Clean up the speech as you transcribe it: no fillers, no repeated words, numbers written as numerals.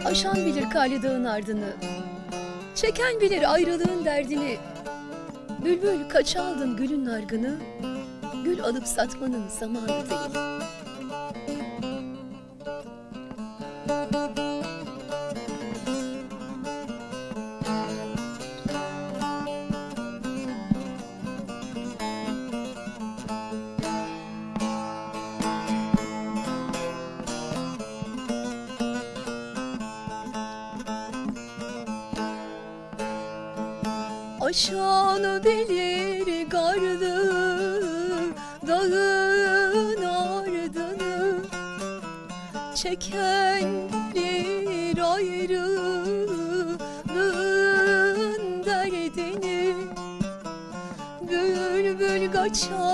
Aşan bilir Kale Dağın ardını, çeken bilir ayrılığın derdini. Bülbül kaç aldın gülün nargını, gül alıp satmanın zamanı değil. Aşan bilir garlı dağın ardını, çeken bilir ayrılığın derdini. Bülbül kaçar